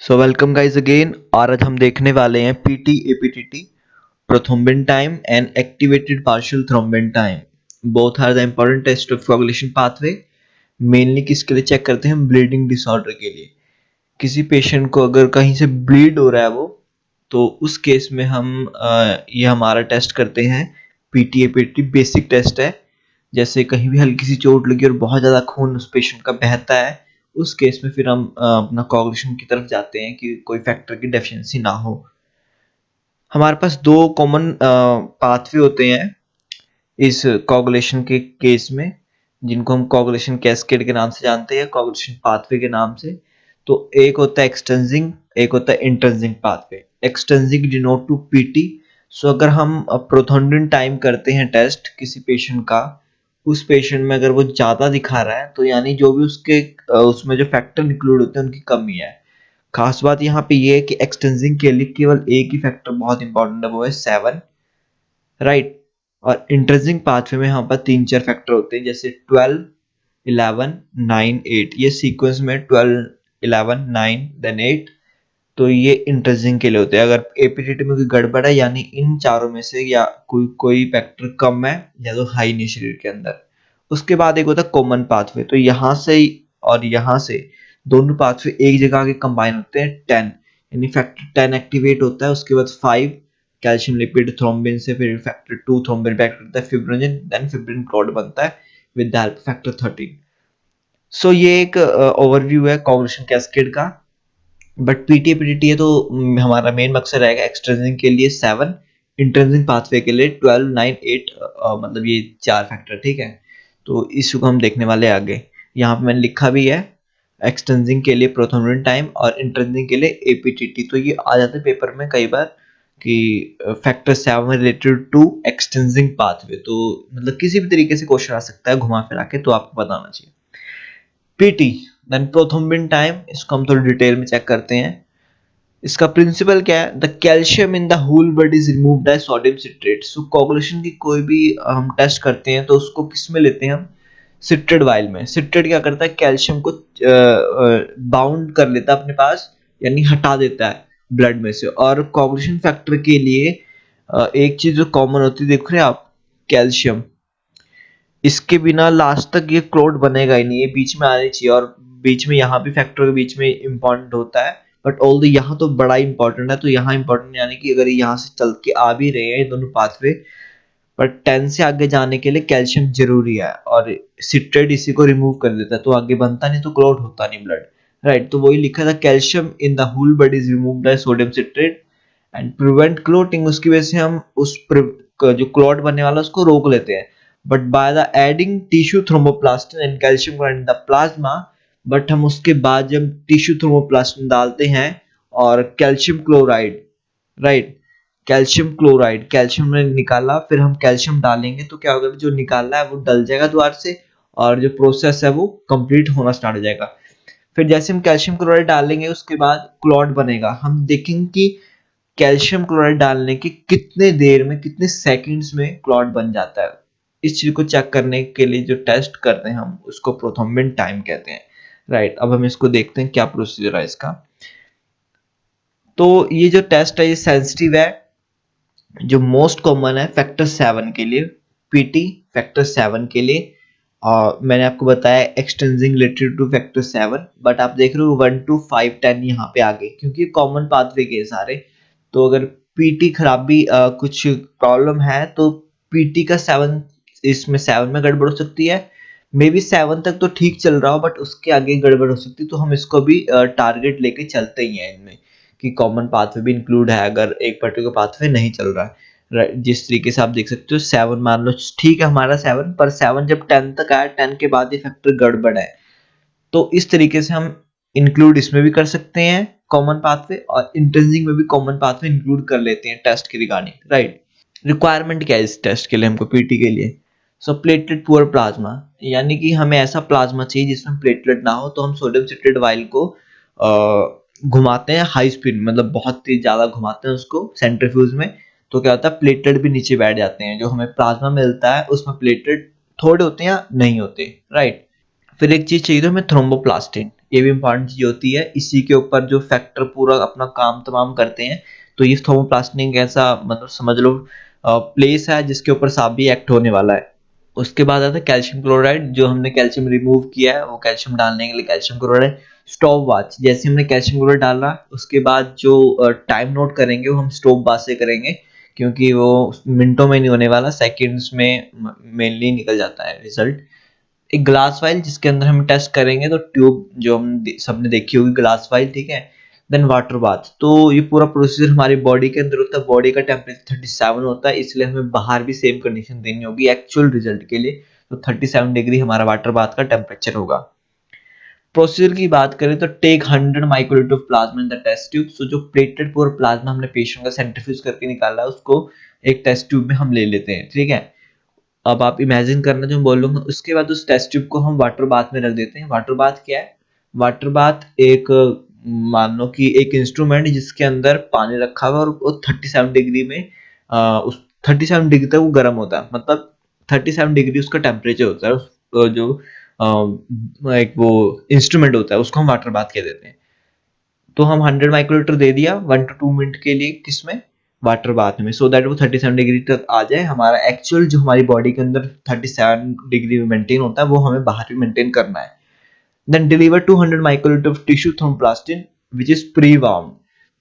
So welcome guys again. और आज हम देखने वाले हैं PT APTT prothrombin time and activated partial thrombin time. Both are the important test of coagulation pathway. Mainly किसके लिए चेक करते हैं? ब्लीडिंग डिसऑर्डर के लिए। किसी पेशेंट को अगर कहीं से ब्लीड हो रहा है वो, तो उस केस में हम ये हमारा टेस्ट करते हैं। पीटी एपीटीटी बेसिक टेस्ट है। जैसे कहीं भी हल्की सी चोट लगी और बहुत ज़्यादा खून उस पेशेंट का बहता है, उस केस में फिर हम अपना कोagulation की तरफ जाते हैं कि कोई फैक्टर की डेफिशिएंसी ना हो। हमारे पास दो कॉमन पाथवे होते हैं इस कोagulation के केस में, जिनको हम कोagulation कैस्केड के नाम से जानते हैं, कोagulation पाथवे के नाम से। तो एक होता है एक्सटेंसिंग, एक होता है intrinsic pathway. Extrinsic denote to PT. So अगर हम प्रोथ्रोम्बिन टाइम करते हैं टेस्ट किसी पेशेंट का, उस पेशेंट में अगर वो ज्यादा दिखा रहा है तो यानी जो भी उसके उसमें जो फैक्टर इंक्लूड होते हैं उनकी कमी है। खास बात यहाँ पे ये है कि एक्सटेंसिंग के लिए केवल एक ही फैक्टर बहुत इंपॉर्टेंट है, वो है 7, राइट। और इंट्रिंसिक पाथवे में यहाँ पर 3-4 फैक्टर होते हैं, जैसे 12, 11, 9, 8। ये सीक्वेंस में 12, 11, 9 देन 8। तो ये इंट्रिंसिक के लिए होते हैं। अगर एपीटीटी में कोई गड़बड़ है, यानी इन चारों में से या कोई फैक्टर कम है या तो हाई नहीं शरीर के अंदर। उसके बाद एक होता है कॉमन पाथवे। तो यहाँ से और यहाँ से दोनों पाथवे एक जगह आके कंबाइन होते हैं 10, यानी फैक्टर 10 एक्टिवेट होता है। उसके बाद 5 कैल्शियम लिपिड थ्रोम्बिन से, फिर फैक्टर 2 थ्रोम्बिन पे एक्ट करता है फिब्रिनोजन, देन फिब्रिन क्लॉट बनता है विद द हेल्प फैक्टर 13। सो ये एक ओवरव्यू है कोagulation कैस्केड का। बट पीटी पीटीटी है तो हमारा मेन मकसद रहेगा एक्सट्रिंसिक के लिए 7, इंट्रिंसिक पाथवे के लिए 12, 9, 8, मतलब ये 4 फैक्टर, ठीक है। तो इस को हम देखने वाले आगे। यहाँ पे मैंने लिखा भी है एक्सट्रिंसिक के लिए प्रोथ्रोम्बिन टाइम और इंट्रिंसिक के लिए एपीटीटी। तो ये आ जाता है पेपर में कई बार कि factor 7 related to extrinsic pathway. तो मतलब किसी भी तरीके से क्वेश्चन आ सकता है घुमा फिरा के, तो आपको बताना चाहिए। पीटी देन प्रोथ्रोम्बिन टाइम, इसको हम थोड़ी डिटेल में चेक करते हैं। इसका प्रिंसिपल क्या है? The calcium in the whole blood is removed by sodium citrate. So coagulation की कोई भी हम टेस्ट करते हैं तो उसको किस में लेते हैं हम? सिट्रेट वाइल में। सिट्रेट क्या करता है? कैल्शियम को बाउंड कर लेता है अपने पास, यानी हटा देता है ब्लड में से। और कोagulation फैक्टर के लिए एक चीज जो कॉमन होती है, देख रहे हैं आप, कैल्शियम। इसके बिना लास्ट तक ये क्लॉट बनेगा ही नहीं, ये बीच में आनी चाहिए। और बीच में यहाँ भी फैक्टर के बीच में इंपॉर्टेंट होता है, बट ऑल यहाँ तो बड़ा इंपॉर्टेंट है। तो यहाँ इंपॉर्टेंट यानी कि अगर यहाँ से चल के आ भी रहे हैं ये दोनों पाथवे, पर 10 से आगे जाने के लिए कैल्शियम जरूरी है, और सिट्रेट इसी को रिमूव कर देता है, तो आगे बनता नहीं, तो क्लॉट होता नहीं ब्लड, राइट। तो वही लिखा था, calcium in the whole body is removed by sodium citrate and prevent clotting. उसकी वजह से हम जो क्लॉट बनने वाला उसको रोक लेते हैं। But by the adding tissue thromboplastin and calcium chloride in the plasma, but हम उसके बाद जब टिश्यू थ्रोम्बोप्लास्टिन डालते हैं और कैल्शियम क्लोराइड, राइट, कैल्शियम ने निकाला, फिर हम कैल्शियम डालेंगे तो क्या होगा? जो निकाला है वो डल जाएगा द्वार से, और जो प्रोसेस है वो कंप्लीट होना स्टार्ट हो जाएगा। फिर जैसे हम कैल्शियम क्लोराइड डालेंगे उसके बाद क्लॉट बनेगा। हम देखेंगे कि कैल्शियम क्लोराइड डालने के कितने देर में, कितने सेकंड्स में क्लॉट बन जाता है। इस चीज को चेक करने के लिए जो टेस्ट करते हैं हम उसको प्रोथ्रोम्बिन टाइम कहते हैं, राइट। अब हम इसको देखते हैं क्या प्रोसीजर है इसका। तो ये जो टेस्ट है ये सेंसिटिव है। जो मोस्ट कॉमन है फैक्टर 7 के लिए, पीटी फैक्टर 7 के लिए। और मैंने आपको बताया एक्सटेंसिंग रिलेटेड टू फैक्टर 7, बट आप देख रहे हो 1 to 5, 10 यहाँ पे आ गए क्योंकि कॉमन पाथवे के सारे। तो अगर पीटी खराबी कुछ प्रॉब्लम है तो पीटी का 7, इसमें 7 में गड़बड़ हो सकती है। मे बी 7 तक तो ठीक चल रहा हो, बट उसके आगे गड़बड़ हो सकती है। तो हम इसको भी टारगेट लेके चलते ही हैं इनमें कि कॉमन पाथवे भी इंक्लूड है अगर एक पर्टिकुलर पाथवे नहीं चल रहा है। जिस तरीके से आप देख सकते हो 7 मान लो ठीक है हमारा 7, पर 7 जब 10 तक आया, 10 के बाद ये फैक्टर गड़बड़ है। तो इस तरीके से हम इंक्लूड इसमें भी कर सकते हैं कॉमन पाथवे, और इंट्रिंसिक में भी कॉमन पाथवे इंक्लूड कर लेते हैं टेस्ट के रिगार्डिंग, राइट। रिक्वायरमेंट क्या है इस टेस्ट के लिए हमको, पीटी के लिए? सो प्लेटलेट पुअर प्लाज्मा, यानी कि हमें ऐसा प्लाज्मा चाहिए जिसमें प्लेटलेट ना हो। तो हम सोडियम सिट्रेट वाइल को घुमाते हैं हाई स्पीड, मतलब बहुत ही ज्यादा घुमाते हैं उसको सेंट्रीफ्यूज में। तो क्या होता है, प्लेटलेट भी नीचे बैठ जाते हैं। जो हमें प्लाज्मा मिलता है उसमें प्लेटलेट थोड़े होते हैं या नहीं होते, राइट। फिर एक चीज चाहिए तो हमें थ्रोम्बोप्लास्टिन, ये भी इंपॉर्टेंट चीज होती है। इसी के ऊपर जो फैक्टर पूरा अपना काम तमाम करते हैं। तो ये थर्मोप्लास्टिक ऐसा मतलब समझ लो प्लेस है जिसके ऊपर सांप भी एक्ट होने वाला है। उसके बाद आता है कैल्शियम क्लोराइड। जो हमने कैल्शियम रिमूव किया है वो कैल्शियम डालने के लिए कैल्शियम क्लोराइड। स्टॉप वॉच, जैसे हमने कैल्शियम क्लोराइड डाला उसके बाद जो टाइम नोट करेंगे वो हम स्टॉप वॉच से करेंगे, क्योंकि वो मिनटों में नहीं होने वाला, सेकंड्स में मेनली निकल जाता है रिजल्ट। एक ग्लास वाइल जिसके अंदर हम टेस्ट करेंगे, तो ट्यूब जो हम सबने देखी होगी ग्लास वाइल, ठीक है। Then water bath. तो ये पूरा प्रोसीजर हमारी बॉडी के अंदर होता है। बॉडी का टेम्परेचर 37 होता है, इसलिए हमें बाहर भी सेम कंडीशन देनी होगी एक्चुअल रिजल्ट के लिए। तो 37 डिग्री हमारा वाटर बाथ का टेम्परेचर होगा। प्रोसीजर की बात करें तो take 100 microlitre of plasma in the test tube. So जो प्लेटेड पूरा प्लाज्मा हमने पेशेंट का सेंट्रीफ्यूज करके निकाला है उसको एक टेस्ट ट्यूब में हम ले लेते हैं, ठीक है। अब आप इमेजिन करना जो मैं बोल लूंगा। उसके बाद उस टेस्ट ट्यूब को हम वाटर बाथ में रख देते हैं। वाटर बाथ क्या है? वाटर बाथ एक मान लो कि एक इंस्ट्रूमेंट जिसके अंदर पानी रखा हुआ है और वो 37 डिग्री में उस 37 डिग्री तक वो गर्म होता है, मतलब 37 डिग्री उसका टेम्परेचर होता है। जो एक वो इंस्ट्रूमेंट होता है उसको हम वाटर बाथ कह देते हैं। तो हम 100 माइक्रोलीटर दे दिया 1 to 2 मिनट के लिए, किसमें? वाटर बाथ में, सो दैट वो 37 डिग्री तक आ जाए। हमारा एक्चुअल जो हमारी बॉडी के अंदर 37 डिग्री में मेंटेन होता है वो हमें बाहर भी मेंटेन करना है। Then deliver 200 microlitre of tissue thromboplastin which is pre warm.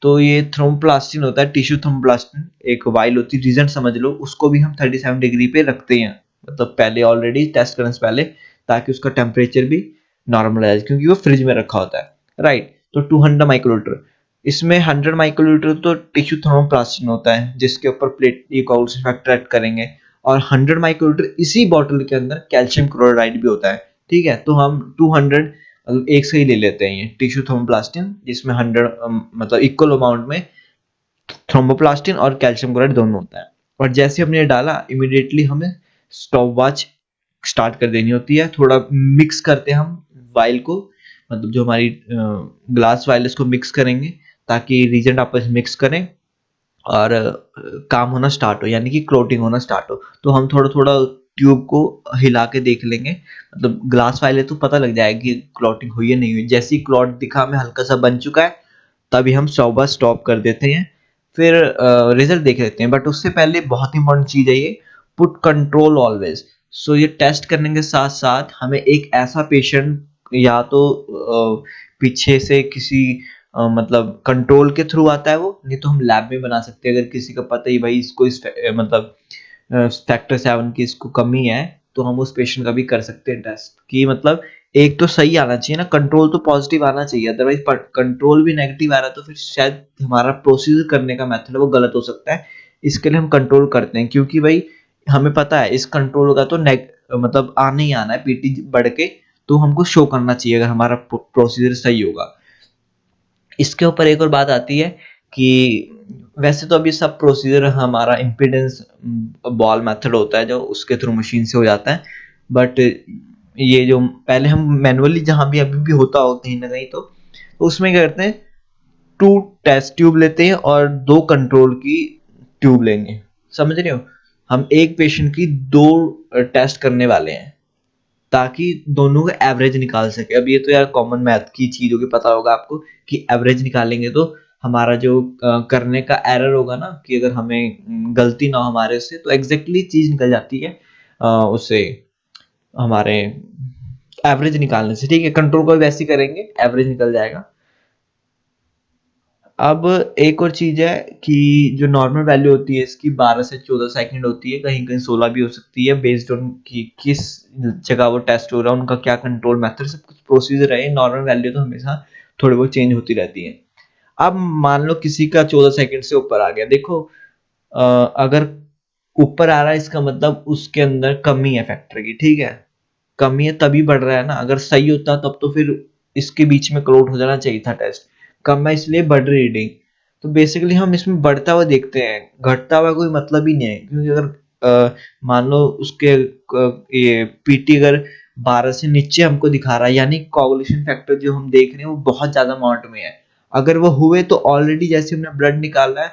तो ये थर्मोप्लास्टिन होता है, टिश्यू थर्मोप्लास्टिन एक वाइल होती है, रीजन समझ लो। उसको भी हम 37 डिग्री पे रखते हैं, मतलब पहले ऑलरेडी टेस्ट करने से पहले, ताकि उसका टेम्परेचर भी नॉर्मल आ जाए, क्योंकि वो फ्रिज में रखा होता है, राइट। तो 200 माइक्रोलीटर, इसमें 100 माइक्रोलीटर तो टिश्यू थर्मोप्लास्टिन होता है जिसके ऊपर प्लेट कोएगुलेशन फैक्टर ऐड करेंगे, और 100 माइक्रोलीटर इसी बॉटल के अंदर कैल्शियम क्लोराइड भी होता है, ठीक है। तो हम 200 एक से ही ले लेते हैं ये टिश्यू थर्मोप्लास्टिन, जिसमें 100 मतलब इक्वल अमाउंट में थर्मोप्लास्टिन और कैल्शियम क्लोराइड दोनों होता है। और जैसे हमने डाला इमीडिएटली हमें स्टॉप वॉच स्टार्ट कर देनी होती है। थोड़ा मिक्स करते हैं हम वाइल को, मतलब जो हमारी ग्लास वाइल इसको मिक्स करेंगे ताकि रीजेंट आपस में मिक्स करें और काम होना स्टार्ट हो, यानी कि क्लोटिंग होना स्टार्ट हो। तो हम थोड़ा थोड़ा ट्यूब को हिला के देख लेंगे, मतलब ग्लास वाइल है तो पता लग जाएगा कि क्लॉटिंग हुई है नहीं हुई। जैसे ही क्लॉट दिखा हमें हल्का सा बन चुका है तभी हम स्टॉप कर देते हैं, फिर रिजल्ट देख लेते हैं। बट उससे पहले बहुत इंपॉर्टेंट चीज है ये, पुट कंट्रोल ऑलवेज। सो ये टेस्ट करने के साथ साथ हमें एक ऐसा पेशेंट या तो पीछे से किसी मतलब कंट्रोल के थ्रू आता है वो, नहीं तो हम लैब में बना सकते हैं। अगर किसी का पता ही भाई इसको मतलब फैक्टर 7 की इसको कमी है, तो हम उस पेशेंट का भी कर सकते हैं टेस्ट कि मतलब एक तो सही आना चाहिए ना, कंट्रोल तो पॉजिटिव आना चाहिए, अदरवाइज कंट्रोल भी नेगेटिव आ रहा है तो फिर शायद हमारा प्रोसीजर करने का मेथड है वो गलत हो सकता है। इसके लिए हम कंट्रोल करते हैं, क्योंकि भाई हमें पता है इस कंट्रोल का तो मतलब आना ही आना है पीटी बढ़ के, तो हमको शो करना चाहिए अगर हमारा प्रोसीजर सही होगा। इसके ऊपर एक और बात आती है कि वैसे तो अभी सब प्रोसीजर हमारा इम्पीडेंस बॉल मेथड होता है जो उसके थ्रू मशीन से हो जाता है, बट ये जो पहले हम मैनुअली जहां भी अभी भी होता हो कहीं ना कहीं, तो उसमें क्या करते हैं, 2 टेस्ट ट्यूब लेते हैं और 2 कंट्रोल की ट्यूब लेंगे। समझ रहे हो? हम एक पेशेंट की 2 टेस्ट करने वाले हैं ताकि दोनों का एवरेज निकाल सके। अब ये तो यार कॉमन मैथ की चीज होगी, पता होगा आपको कि एवरेज निकालेंगे तो हमारा जो करने का एरर होगा ना, कि अगर हमें गलती ना हो हमारे से, तो एग्जैक्टली चीज निकल जाती है उससे हमारे एवरेज निकालने से, ठीक है। कंट्रोल को वैसे ही करेंगे, एवरेज निकल जाएगा। अब एक और चीज है कि जो नॉर्मल वैल्यू होती है इसकी 12 से 14 सेकंड होती है, कहीं कहीं 16 भी हो सकती है, बेस्ड ऑन कि किस जगह वो टेस्ट हो रहा है, उनका क्या कंट्रोल मेथड, सब कुछ प्रोसीजर है। नॉर्मल वैल्यू तो हमेशा थोड़ी बहुत चेंज होती रहती है। अब मान लो किसी का 14 सेकंड से ऊपर आ गया, देखो अगर ऊपर आ रहा है इसका मतलब उसके अंदर कमी है फैक्टर की, ठीक है। कमी है तभी बढ़ रहा है ना, अगर सही होता तब तो फिर इसके बीच में क्लोट हो जाना चाहिए था टेस्ट। कम है इसलिए बढ़ रही रीडिंग। तो बेसिकली हम इसमें बढ़ता हुआ देखते हैं, घटता हुआ कोई मतलब ही नहीं है, क्योंकि अगर मान लो उसके ये पीटी अगर 12 से नीचे हमको दिखा रहा है, यानी कोएगुलेशन फैक्टर जो हम देख रहे हैं वो बहुत ज्यादा अमाउंट में है। अगर वो हुए तो ऑलरेडी जैसे हमने ब्लड निकाला है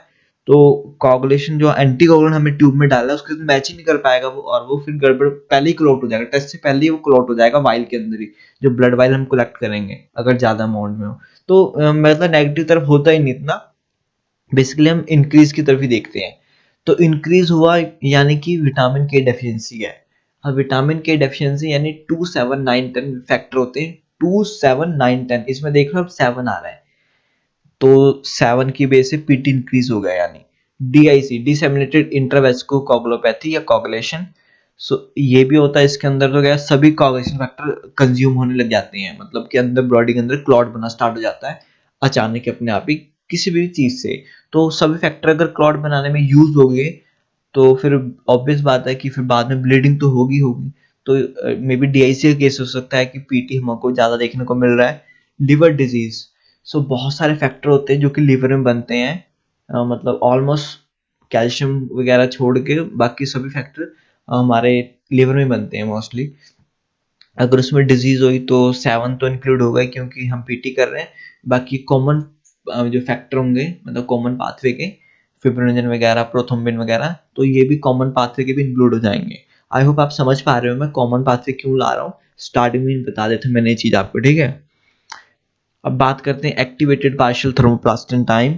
तो कोगुलेशन जो एंटी कोगुलेंट हमें ट्यूब में डाला है उसके साथ मैच ही नहीं कर पाएगा वो, और वो फिर गड़बड़ पहले ही क्लॉट हो जाएगा, टेस्ट से पहले ही वो क्लॉट हो जाएगा वाइल के अंदर ही, जो ब्लड वाइल हम कलेक्ट करेंगे अगर ज्यादा अमाउंट में हो। तो मतलब नेगेटिव तरफ होता ही नहीं इतना, बेसिकली हम इंक्रीज की तरफ ही देखते हैं। तो इंक्रीज हुआ यानी कि विटामिन के डेफिशिएंसी है। अब विटामिन के डेफिशिएंसी यानी 2, 7, 9, 10 फैक्टर होते हैं, 2, 7, 9, 10, इसमें देख लो अब 7 आ रहा है, तो 7 की बेस से पीटी इंक्रीज हो गया, यानी डीआईसी डिसेमिनेटेड इंट्रावेस्को कोगुलोपैथी या कोगुलेशन। सो ये भी होता है इसके अंदर, तो क्या सभी कोगुलेशन फैक्टर कंज्यूम होने लग जाते हैं, मतलब कि अंदर बॉडी के अंदर क्लॉट बना स्टार्ट हो जाता है अचानक अपने आप ही किसी भी चीज से। तो सभी फैक्टर अगर क्लॉट बनाने में यूज हो गए तो फिर ऑब्वियस बात है कि फिर बाद में ब्लीडिंग तो होगी होगी। तो मे बी डीआईसी का केस हो सकता है कि पीटी हमको ज्यादा देखने को मिल रहा है। लिवर डिजीज, सो बहुत सारे फैक्टर होते हैं जो कि लिवर में बनते हैं, मतलब ऑलमोस्ट कैल्शियम वगैरह छोड़ के बाकी सभी फैक्टर हमारे लिवर में बनते हैं मोस्टली। अगर उसमें डिजीज हुई तो 7 तो इंक्लूड होगा क्योंकि हम पीटी कर रहे हैं। बाकी कॉमन जो फैक्टर होंगे मतलब कॉमन पाथवे के, फिब्रिनोजन वगैरह, प्रोथ्रोम्बिन वगैरह, तो ये भी कॉमन पाथवे के भी इंक्लूड हो जाएंगे। आई होप आप समझ पा रहे हो मैं कॉमन पाथवे क्यों ला रहा हूँ, स्टार्टिंग में बता देते मैंने ये चीज आपको, ठीक है। अब बात करते हैं एक्टिवेटेड पार्शियल थर्मोप्लास्टिन टाइम।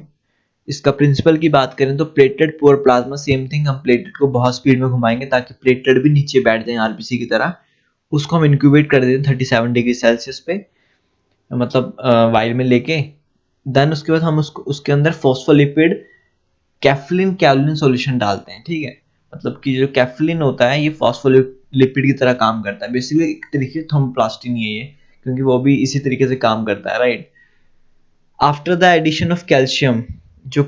इसका प्रिंसिपल की बात करें तो plated poor plasma, same thing, हम प्लेटेड को बहुत स्पीड में घुमाएंगे ताकि प्लेटेड भी नीचे बैठ जाए आरबीसी की तरह। उसको हम इंक्यूबेट कर देते हैं 37 डिग्री सेल्सियस पे, मतलब वाइल में लेके। देन उसके बाद हम उसको उसके अंदर फॉस्फोलिपिड कैफ्लिन कैलोलिन सॉल्यूशन डालते हैं, ठीक है। मतलब कि जो कैफ्लिन होता है ये फॉस्फोलिपिड की तरह काम करता है, बेसिकली एक तरीके से थर्मोप्लास्टिन ही है ये, क्योंकि वो भी इसी तरीके से काम करता है, right. After the addition of calcium, जो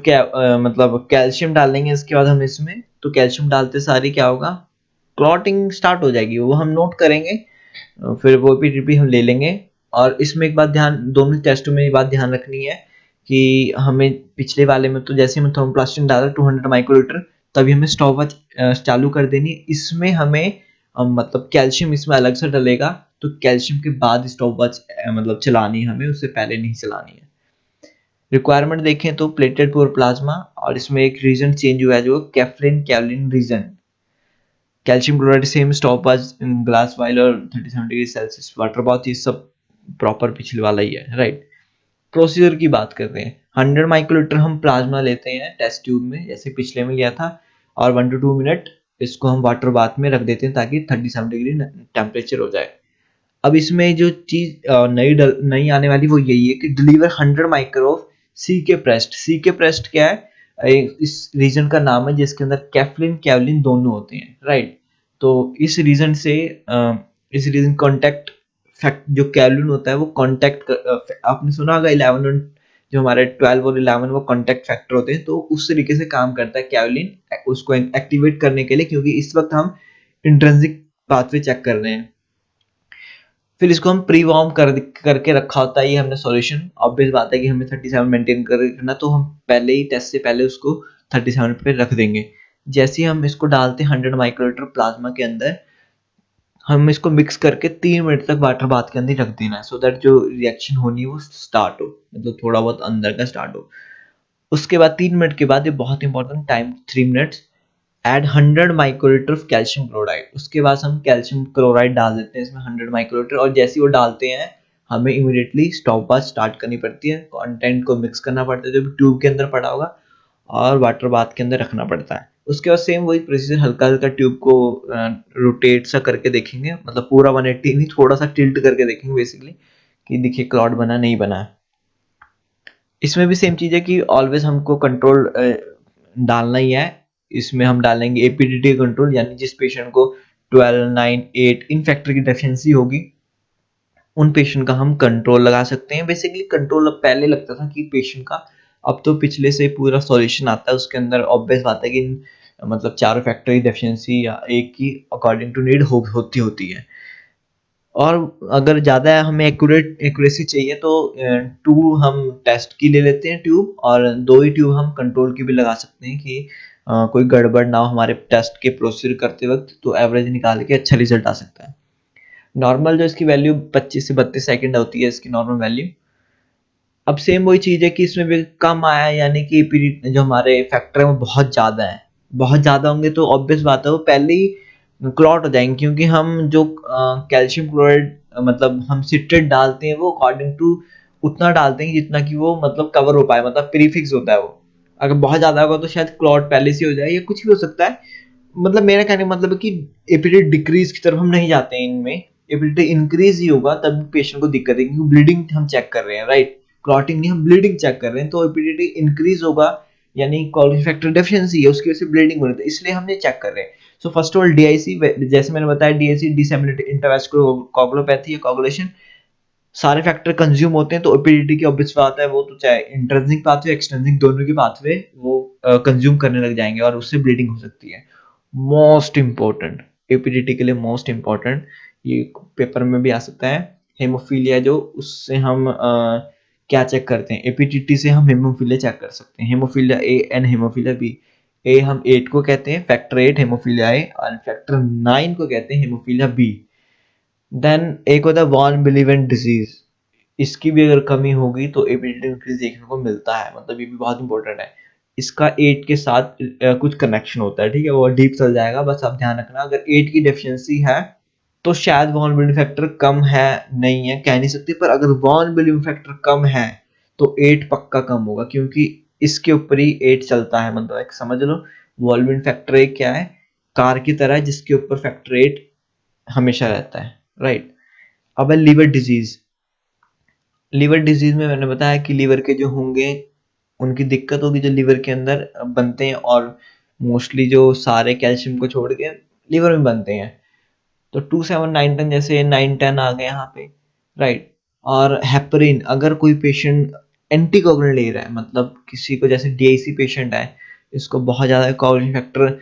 मतलब कैल्शियम डालेंगे इसके बाद हम इसमें, तो कैल्शियम डालते सारी क्या होगा, क्लॉटिंग स्टार्ट हो जाएगी, वो हम नोट करेंगे, फिर वो भी हम ले लेंगे। और इसमें एक बात ध्यान, दोनों टेस्टों में ये बात ध्यान रखनी है कि हमें पिछले वाले में तो जैसे हमें थर्मोप्लास्टिन डाला 200 माइक्रोलीटर, तभी हमें स्टॉपवॉच चालू कर देनी है। इसमें हमें मतलब कैल्शियम इसमें अलग से डलेगा, तो कैल्शियम के बाद स्टॉपवॉच मतलब चलानी है हमें, उससे पहले नहीं चलानी है। रिक्वायरमेंट देखें तो प्लेटेड पुअर प्लाज्मा, और इसमें एक रीजन चेंज हुआ है जो cephalin kaolin reagent. Calcium chloride same stopwatch in glass while और 37 डिग्री सेल्सियस वाटर बाथ, ये सब प्रॉपर पिछले वाला ही है, राइट। प्रोसीजर की बात करते हैं, 100 माइक्रोलीटर हम प्लाज्मा लेते हैं टेस्ट ट्यूब में जैसे पिछले में लिया था, और 1 to 2 मिनट इसको हम वाटर बाथ में रख देते हैं ताकि 37 डिग्री टेम्परेचर हो जाए। अब इसमें जो चीज नई आने वाली वो यही है कि डिलीवर 100 माइक्रो ऑफ सी के प्रेस्ट। सी के प्रेस्ट क्या है, इस रीजन का नाम है जिसके अंदर कैफ्लिन कैवलिन दोनों होते हैं, राइट। तो इस रीजन से इस रीजन कॉन्टेक्ट फैक्ट जो कैवलिन होता है वो कॉन्टेक्ट आपने सुना होगा 11 और जो हमारे 12 और 11 वो कॉन्टेक्ट फैक्टर होते हैं, तो उस तरीके से काम करता है कैवलिन उसको एक्टिवेट करने के लिए, क्योंकि इस वक्त हम इंट्रिंसिक पाथवे चेक कर रहे हैं। फिर इसको हम प्री वार्म करके रखा होता है ये हमने सॉल्यूशन। ऑब्वियस बात है कि हमें 37 मेंटेन करना, तो हम पहले ही टेस्ट से पहले उसको 37 पे रख देंगे। जैसे ही हम इसको डालते हैं 100 माइक्रोलीटर प्लाज्मा के अंदर, हम इसको मिक्स करके 3 मिनट तक वाटर बाथ के अंदर रख देना है, सो दैट जो रिएक्शन होनी है वो स्टार्ट हो, मतलब थोड़ा बहुत अंदर का स्टार्ट हो। उसके बाद 3 मिनट के बाद, ये बहुत important time 3 minutes, add 100 microlitre of calcium chloride. उसके बाद हम कैल्शियम क्लोराइड डाल देते हैं इसमें 100 माइक्रोलीटर, और जैसे ही वो डालते हैं हमें इमीडिएटली स्टॉप बाथ स्टार्ट करनी पड़ती है, कंटेंट को मिक्स करना पड़ता है जो भी ट्यूब के अंदर पड़ा होगा, और वाटर बाथ के अंदर रखना पड़ता है। उसके बाद सेम वही प्रोसीजर, हल्का हल्का ट्यूब को रोटेट सा करके देखेंगे, मतलब पूरा 180 नहीं, थोड़ा सा टिल्ट करके देखेंगे बेसिकली कि देखिए क्लॉट बना नहीं बना है। इसमें भी सेम चीज है कि ऑलवेज हमको कंट्रोल डालना ही है। इसमें हम डालेंगे एपीडीटी कंट्रोल, यानी जिस पेशेंट को 12, 9, 8 इन फैक्टर की डेफिशिएंसी होगी उन पेशेंट का हम कंट्रोल लगा सकते हैं। बेसिकली कंट्रोल अब पहले लगता था कि पेशेंट का, अब तो पिछले से पूरा सॉल्यूशन आता है उसके अंदर। ऑब्वियस बात है कि मतलब चारों फैक्टर की डेफिशिएंसी या एक की अकॉर्डिंग टू नीड होती है। और अगर ज़्यादा हमें एक्यूरेसी चाहिए तो 2 हम टेस्ट की ले लेते हैं ट्यूब, और 2 ही ट्यूब हम कंट्रोल की भी लगा सकते हैं कि कोई गड़बड़ ना हो हमारे टेस्ट के प्रोसीजर करते वक्त, तो एवरेज निकाल के अच्छा रिजल्ट आ सकता है। नॉर्मल जो इसकी वैल्यू 25 से 32 सेकंड होती है इसकी नॉर्मल वैल्यू। अब सेम वही चीज़ है कि इसमें भी कम आया है, यानी कि एपीडी जो हमारे फैक्टर है वो बहुत ज़्यादा है। बहुत ज़्यादा होंगे तो ऑब्वियस बात है वो पहले ही क्लॉट हो जाएंगे, क्योंकि हम जो कैल्शियम क्लोराइड मतलब हम सिट्रेट डालते हैं वो अकॉर्डिंग टू उतना डालते हैं जितना कि वो मतलब कवर हो पाए, मतलब प्रीफिक्स होता है वो। अगर बहुत ज़्यादा होगा तो शायद क्लॉट पहले से हो जाए या कुछ भी हो सकता है। मतलब मेरा कहने का मतलब है कि एपीडी डिक्रीज की तरफ हम नहीं जाते हैं इनमें। एपीडी इंक्रीज ही होगा तब पेशेंट को दिक्कत है, क्योंकि ब्लीडिंग हम चेक कर रहे हैं, राइट। क्लॉटिंग नहीं, हम ब्लीडिंग चेक कर रहे हैं, तो एपीडी इंक्रीज होगा यानी कोलिन फैक्टर डेफिशिएंसी है, उसकी वजह से ब्लीडिंग हो रही है, इसलिए हम ये चेक कर रहे हैं। So first of all DIC, जैसे मैंने बताया, डीआईसी डिसेमिनेटेड इंट्रावेस्कुलर कोगुलोपैथी या कोगुलेशन, सारे फैक्टर कंज्यूम होते हैं, तो ओपीडीटी की ऑब्वियस बात है वो तो चाहे इंट्रिंसिक पाथवे एक्सट्रिंसिक दोनों के पाथवे वो कंज्यूम करने लग जाएंगे और उससे ब्लीडिंग हो सकती है। मोस्ट इंपॉर्टेंट एपीडीटी के लिए मोस्ट इंपॉर्टेंट, ये पेपर में भी आ सकता है, हेमोफीलिया, जो उससे हम क्या चेक करते हैं, एपीडीटी से हम हेमोफीलिया चेक कर सकते हैं। Haemophilia A and haemophilia B. ए हम 8 को कहते हैं फैक्टर 8 हेमोफीलिया ए, और फैक्टर 9 को कहते हैं हेमोफीलिया बी। देन एक होता है वॉन बिलीवेंट डिजीज, इसकी भी अगर कमी होगी तो एबिलिटी इंक्रीज देखने को मिलता है, मतलब ये भी बहुत इंपॉर्टेंट है। इसका 8 के साथ कुछ कनेक्शन होता है, ठीक है, वो डीप चल जाएगा, बस आप ध्यान रखना। अगर 8 की डेफिशिएंसी है तो शायद वॉन फैक्टर कम है, नहीं है कह नहीं सकते, पर अगर वॉन फैक्टर कम है तो 8 पक्का कम होगा, क्योंकि इसके ऊपर ही 8 चलता है। मतलब एक समझ लो वॉल्विन फैक्टर 1 क्या है, कार की तरह है जिसके ऊपर फैक्टर 8 हमेशा रहता है, राइट। अब है लीवर डिजीज। लीवर डिजीज में मैंने बताया कि लीवर के जो होंगे उनकी दिक्कत होगी जो लीवर के अंदर बनते हैं, और मोस्टली जो सारे कैल्शियम को छोड़ के लीवर में बनते हैं। तो 2 7 9 10 जैसे 9 10 आ गए यहाँ पे, राइट। और हेपरिन, अगर कोई पेशेंट एंटीकोगुलेंट ले रहा है, मतलब किसी को जैसे डीआईसी पेशेंट है, इसको बहुत ज़्यादा कोगुलेंट फैक्टर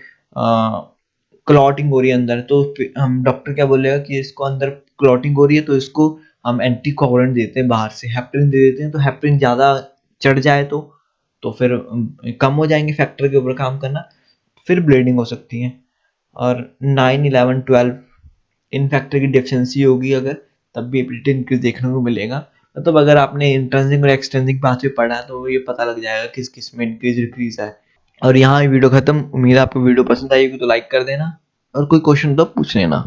क्लॉटिंग हो रही है अंदर, तो हम डॉक्टर क्या बोलेगा कि इसको अंदर क्लॉटिंग हो रही है तो इसको हम एंटीकोगुलेंट देते हैं, बाहर से हेपरिन दे देते हैं। तो हेपरिन ज़्यादा चढ़ जाए तो फिर कम हो जाएंगे फैक्टर के ऊपर काम करना, फिर ब्लीडिंग हो सकती है। और 9 11 12 इन फैक्टर की डेफिशिएंसी होगी अगर, तब भी एबिलिटी इंक्रीज देखने को मिलेगा। मतलब अगर आपने इंट्रिंसिक और एक्सट्रिंसिक पाथवे पढ़ा है तो ये पता लग जाएगा किस किस में इंक्रीज डिक्रीज है। और यहाँ वीडियो खत्म। उम्मीद है आपको वीडियो पसंद आई होगी, तो लाइक कर देना और कोई क्वेश्चन तो पूछ लेना।